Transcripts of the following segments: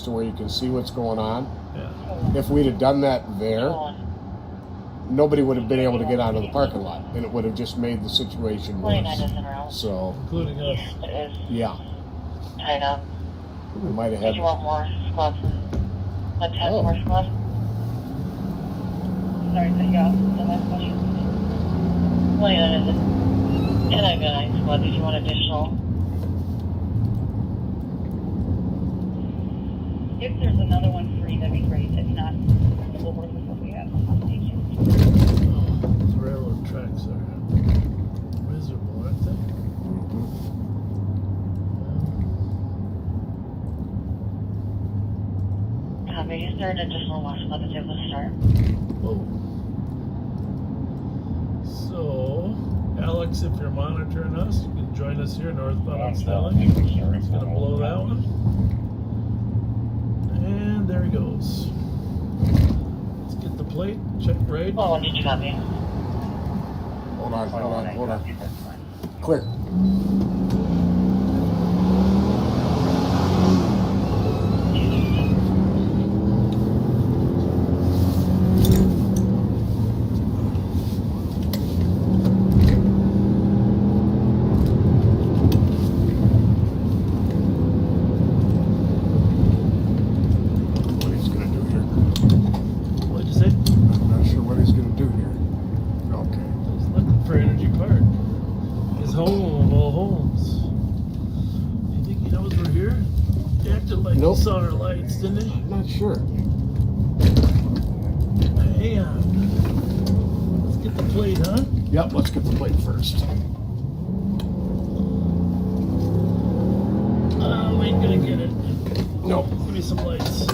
to where you can see what's going on. Yeah. If we'd have done that there, nobody would have been able to get out of the parking lot, and it would have just made the situation worse. So, Including us. yeah. Tied up. We might have Did you had. want more squats? Let's have Oh. more squats. Sorry, cut you off. The last question. 29 is it? And I've got 9 squats. Did you want additional? If there's another one free, that'd be great. If not, we'll work with what we have. Thank you. Those railroad tracks are miserable, aren't they? Copy. Is there an additional one spot that's able to start? Whoa. So, Alex, if you're monitoring us, you can join us here northbound on Snelling. It's going to blow that one. And there he goes. Let's get the plate, check grade. Well, when did you copy? Hold on. Clear. Nope. Saw our lights, didn't he? I'm not sure. Hang on. Let's get the plate, huh? Yep, let's get the plate first. We ain't gonna get it. Nope. Give me some lights. I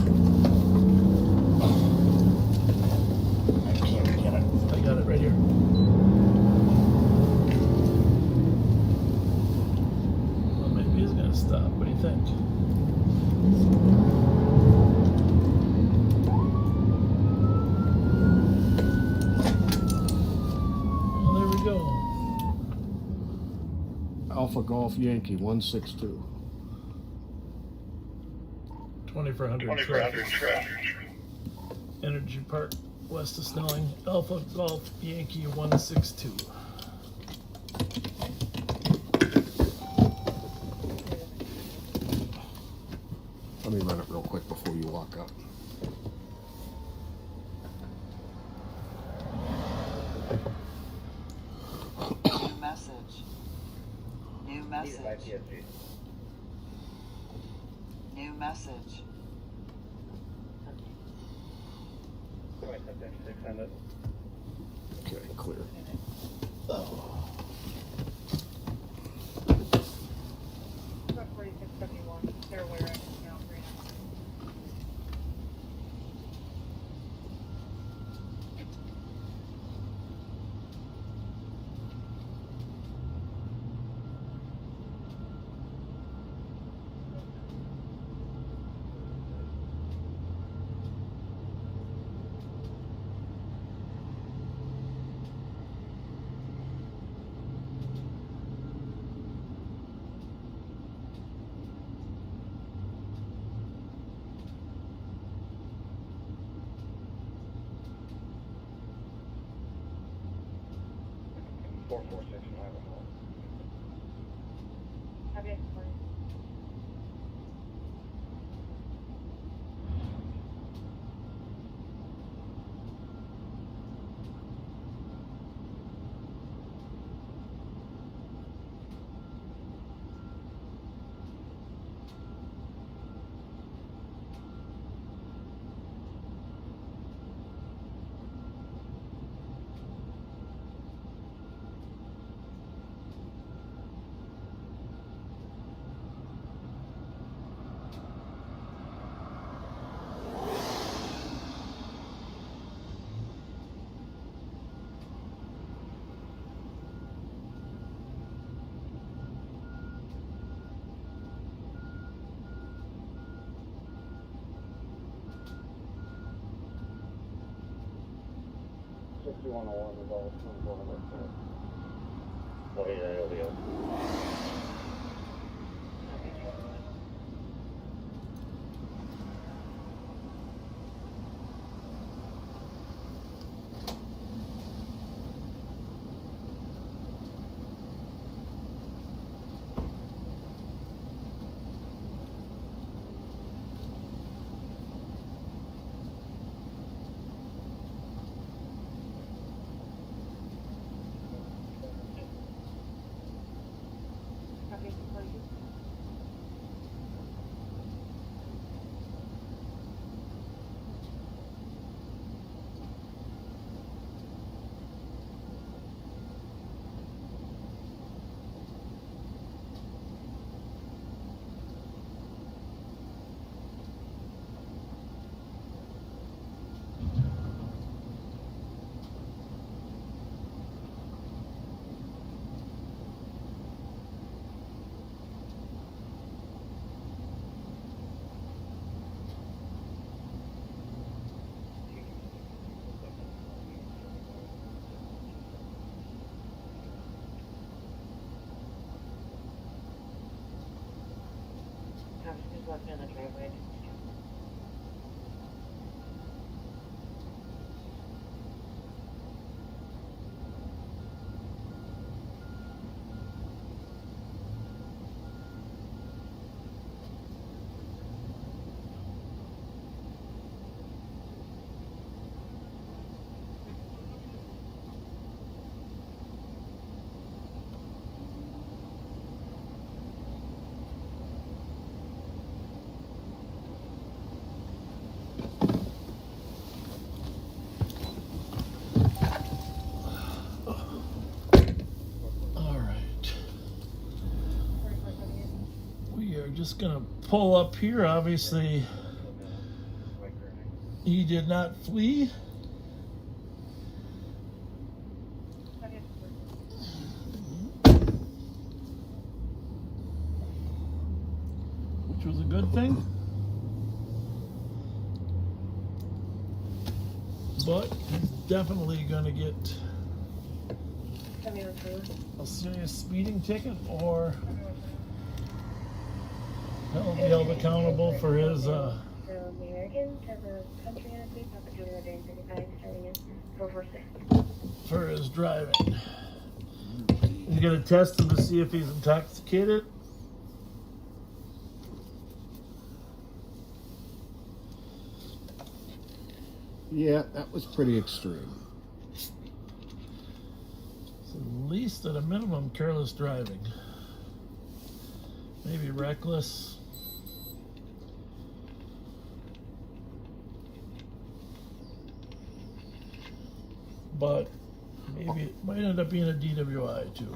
can't get it. I got it right here. Well, maybe he's gonna stop. What do you think? Well, there we go. Alpha Golf Yankee 162. 2400 traffic. Energy Park, west of Snelling. Alpha Golf Yankee 162. Let me run it real quick before you walk up. New message. New message. New message. Okay, clear. Oh. About 4671. They're aware of it now. Have you? Walking in the driveway. All right. We are just gonna pull up here. Obviously, he did not flee. Which was a good thing. But he's definitely gonna get a serious speeding ticket, or he'll be held accountable for his So the Americans have a country and a big opportunity during 35 starting in 446. for his driving. He's gonna test him to see if he's intoxicated. Yeah, that was pretty extreme. So at least at a minimum, careless driving. Maybe reckless. But maybe it might end up being a DWI too.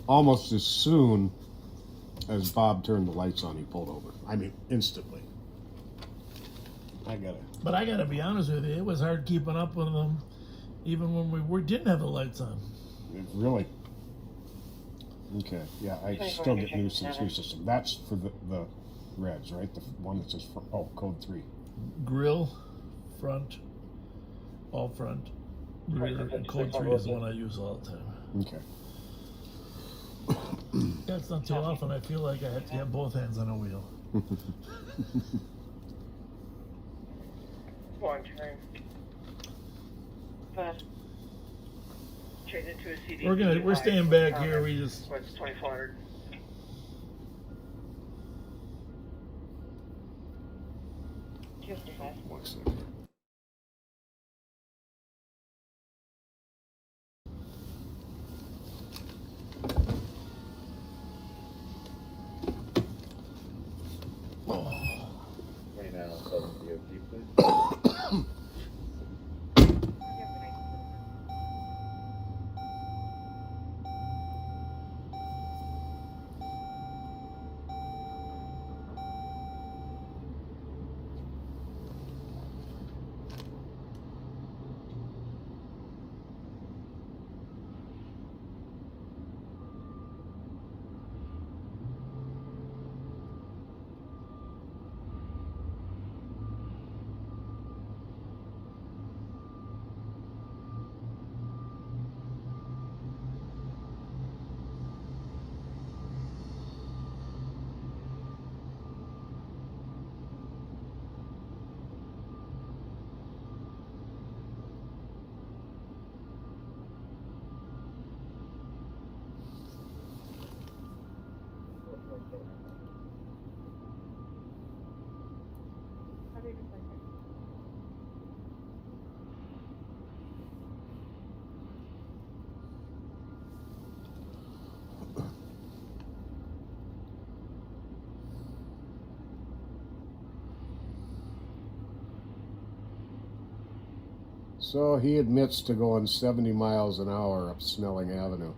Almost as soon as Bob turned the lights on, he pulled over. I mean, instantly. But I gotta be honest with you, it was hard keeping up with them, even when we didn't have the lights on. Really? Okay, yeah, I still get new sensory system. That's for the reds, right? The one that says, code 3. Grill, front, all front, rear, and code 3 is the one I use all the time. Okay. That's not too often. I feel like I have to have both hands on a wheel. One turn. But change it to a CD. We're staying back here. We just What's 2400? One second. oh. 2907 DOT, please. So he admits to going 70 miles an hour up Snelling Avenue,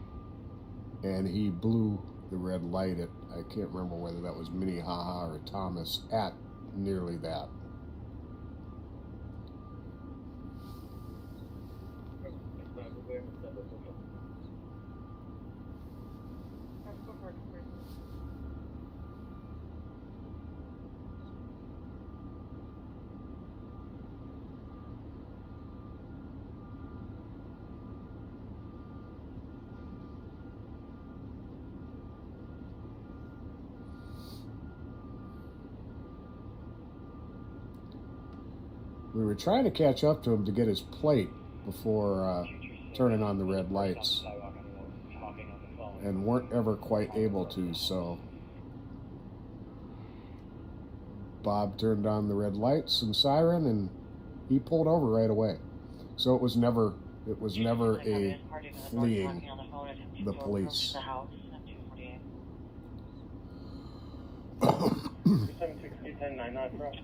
and he blew the red light at, I can't remember whether that was Minnehaha or Thomas, at nearly that. We were trying to catch up to him to get his plate before turning on the red lights, and weren't ever quite able to, so Bob turned on the red lights and siren, and he pulled over right away. So it was never a fleeing the police. 762-10-9 correct.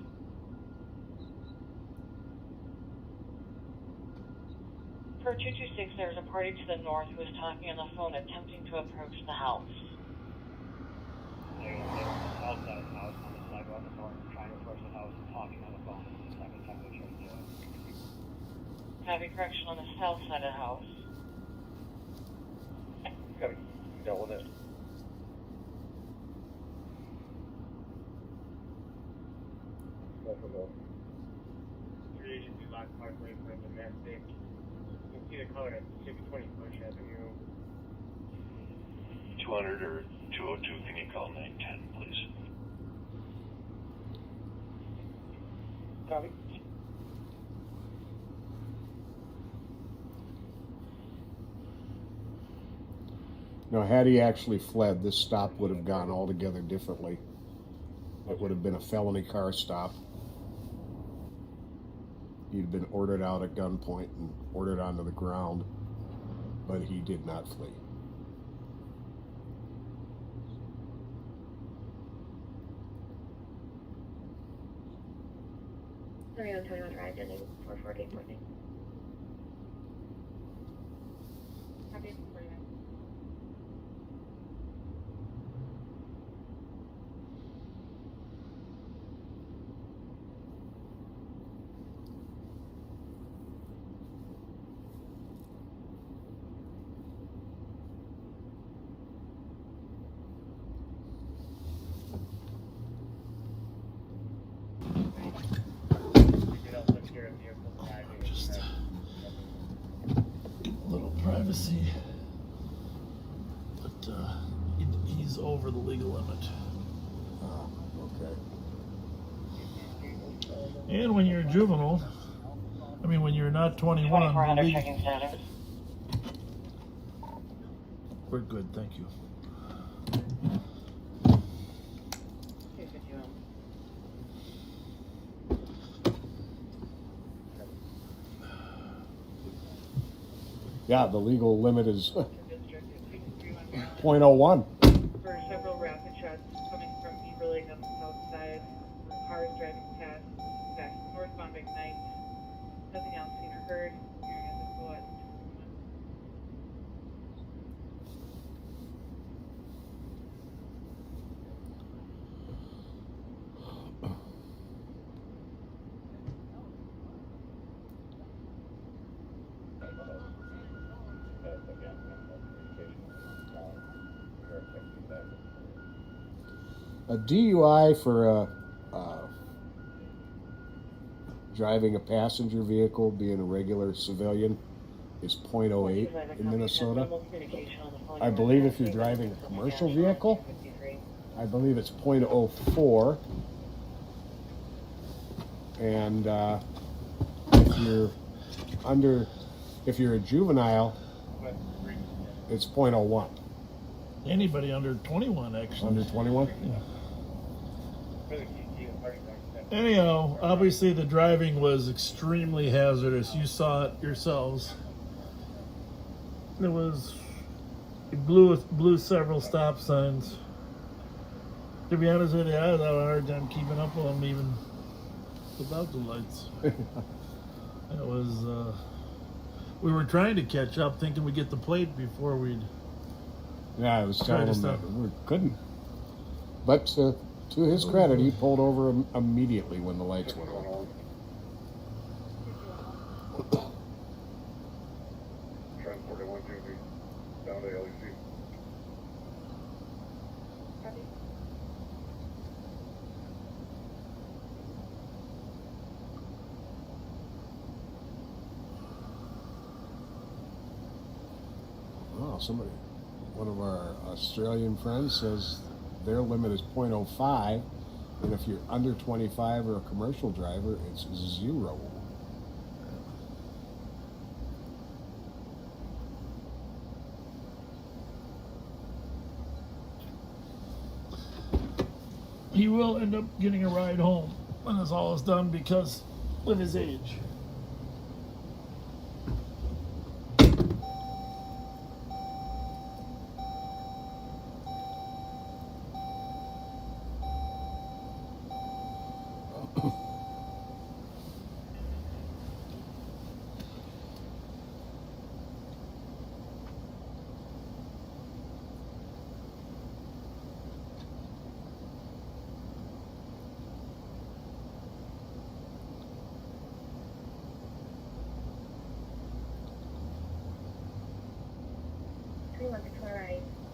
For 226, there's a party to the north who is talking on the phone attempting to approach the house. They're outside the house on the sidewalk north, trying to approach the house and talking on the phone. Second time they tried to do it. Copy correction on the south side of the house. Copy. Dealt with it. Go for goal. 3 agency lock Parkway from the map state. You can see the color at 620 Bush Avenue. 200 or 202, can you call 910, please? Copy. Now, had he actually fled, this stop would have gone altogether differently. It would have been a felony car stop. He'd been ordered out at gunpoint and ordered onto the ground, but he did not flee. Sorry, on 21 Drive, ending 44814. Copy 49. Just a little privacy, but he's over the legal limit. Okay. And when you're a juvenile, I mean, when you're not 21, 2400 the checking status. we're good, thank you. 251. Yeah, The legal limit is District at 631 .01. for several rapid shots coming from Eberling on the south side. Cars driving past, back northbound McKnight. Nothing else seen or heard. Hearing as a full at 241. A DUI for driving a passenger vehicle, being a regular civilian, is .08 in Minnesota. I believe if you're driving a commercial vehicle, I believe it's .04. And if you're a juvenile, it's .01. Anybody under 21, actually. Under 21? Anyhow, obviously the driving was extremely hazardous. You saw it yourselves. It blew several stop signs. To be honest with you, I had a hard time keeping up with them even without the lights. It was, we were trying to catch up, thinking we'd get the plate before we'd... Yeah, I was Try telling to him that stop. we couldn't. But to his credit, he pulled over immediately when the lights went on. Trend 41 down to LEC. Copy. Oh, one of our Australian friends says their limit is .05, and if you're under 25 or a commercial driver, it's 0. he will end up getting a ride home when this all is done because of his age. Victoria, right.